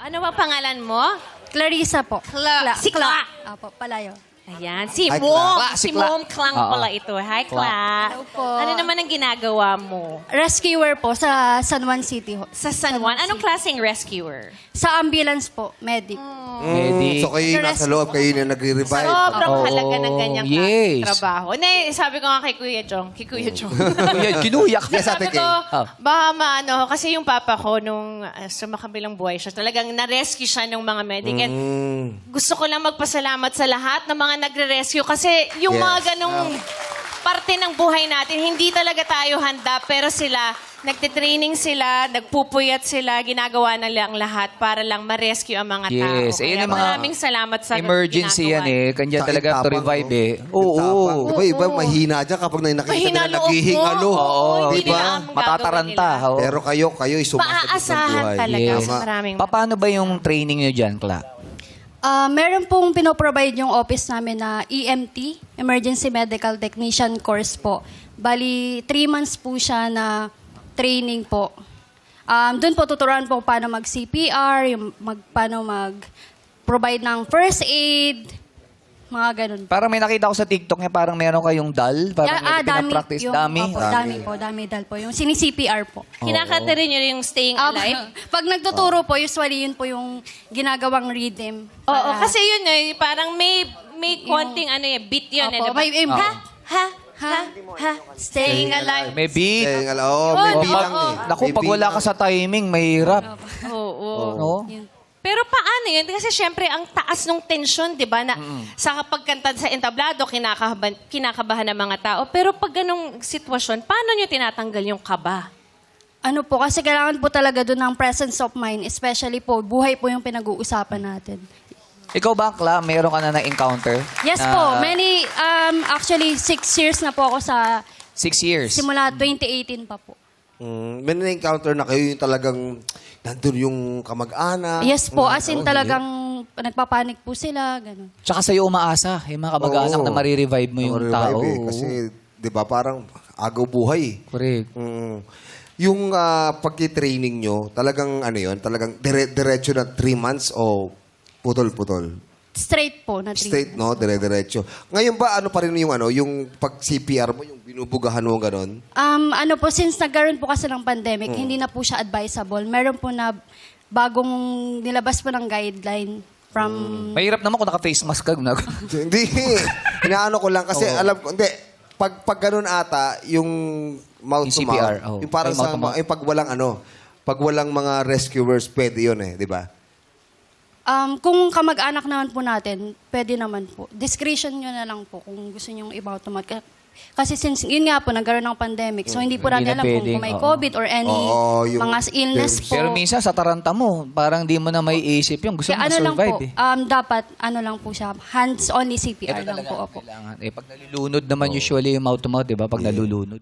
Ano ba pangalan mo? Clarissa po. Si Cla. Apo, palayo. Ayan, si Hi, Mom. Cla. Si Si Cla. Mom Clang pala ito. Hi, Cla. Hello po. Ano naman ang ginagawa mo? Rescuer po sa San Juan City. Sa San Juan, anong klaseng rescuer? Sa ambulance po, medic. So kayo yung nasa loob, kayo yung nagre-revive. Sobrang Oo, halaga ng ganyang yes. trabaho. Ne, sabi ko nga kay Kuya Jong, Kinuyak. Yes, Ate sabi ko, Kay. baka maano, kasi yung papa ko, nung sa makabilang buhay siya, talagang na-rescue siya ng mga medic. And gusto ko lang magpasalamat sa lahat ng mga nagre-rescue kasi yung Yes. mga ganong parte ng buhay natin, hindi talaga tayo handa, pero sila, nagtitraining sila, nagpupuyat sila, ginagawa na lang lahat para lang ma-rescue ang mga tao. Yes, ayun Kaya yung mga maraming salamat sa emergency yan ginagawa. eh. Kanya Tsaka talaga yung to tapang, revive no? eh. Yung tapang. Oo. Di ba, iba mahina dyan kapag nakikita Mahina nila loob mo. naghihingalo. Oo, hindi Di ba? nila ang Matataranta. gagawin nila. Oo. Pero kayo sumasagot ng Paaasahan buhay. talaga. Yes. Maraming Paano ba yung training nyo dyan, Cla? Meron pong pinoprovide yung office namin na EMT, Emergency Medical Technician course po. Bali, 3 months po siya na training po. Doon po tuturuan po paano mag-CPR, paano mag-provide ng first aid, mga ganun. Parang may nakita ko sa TikTok niya, parang meron kayong dal. Parang pinapractice. Dami. Opo, dami dal po. Yung sini-CPR po. Kinakanta rin nyo yung staying alive? Pag nagtuturo po, usually yun po yung ginagawang rhythm. Oo, kasi yun eh, parang may konting beat yun eh. Opo, Diba? may Ha? Staying alive. May beat. May Oo, bilang oo. eh. Naku, May pag wala ka bilang. sa timing, mahirap. Oo. No? Pero paano yun? Kasi syempre, ang taas ng tensyon, di ba? Na sa pagkanta sa entablado, kinakabahan ng mga tao. Pero pag ganong sitwasyon, paano nyo tinatanggal yung kaba? Ano po, kasi kailangan po talaga doon ng presence of mind, especially po, buhay po yung pinag-uusapan natin. Ikaw ba, Cla, meron ka na na-encounter? Yes na po, actually 6 years na po ako sa, 6 years. simula 2018 pa po. May na-encounter na kayo yung talagang nandun yung kamag-anak. Yes po, as in talagang nagpapanik po sila, gano'n. Tsaka sa'yo umaasa, yung mga kamag-anak Oo. na marirevive mo yung tao. Kasi, di ba, parang agaw buhay. Correct. Yung pagki-training nyo, talagang ano yun? Talagang diretso na 3 months o putol-putol? Straight po na treatment. Straight, no? Dire-diretso. Ngayon ba, ano pa rin yung pag-CPR mo, yung binubugahan mo gano'n? Ano po, since nagkaroon po kasi ng pandemic, hindi na po siya advisable. Meron po na bagong nilabas po ng guideline from... Mahirap naman kung naka-face mask ka. Hindi. Inaano ko lang kasi alam ko, hindi. Pag ganun ata, yung mouth Yung to CPR, mouth, oh. yung parang Ay, mouth sa to mouth. pag walang mga rescuers, pwede yun eh, di ba? Kung kamag-anak naman po natin, pwede naman po. Discretion nyo na lang po kung gusto nyo i-automat. Kasi since, yun nga po, nagkaroon ng pandemic. So, hindi po Hindi natin na alam pwedeng, kung may oo. COVID or any Oo, yung mga illness germs. po. Pero minsan sa taranta mo, parang di mo na may isip yung gusto Kaya mo ano lang po, survive eh. dapat, ano lang po siya, hands-only CPR Ito lang talaga po. ang Opo. kailangan. Eh, pag nalulunod naman usually yung mouth to mouth, di ba? Pag nalulunod.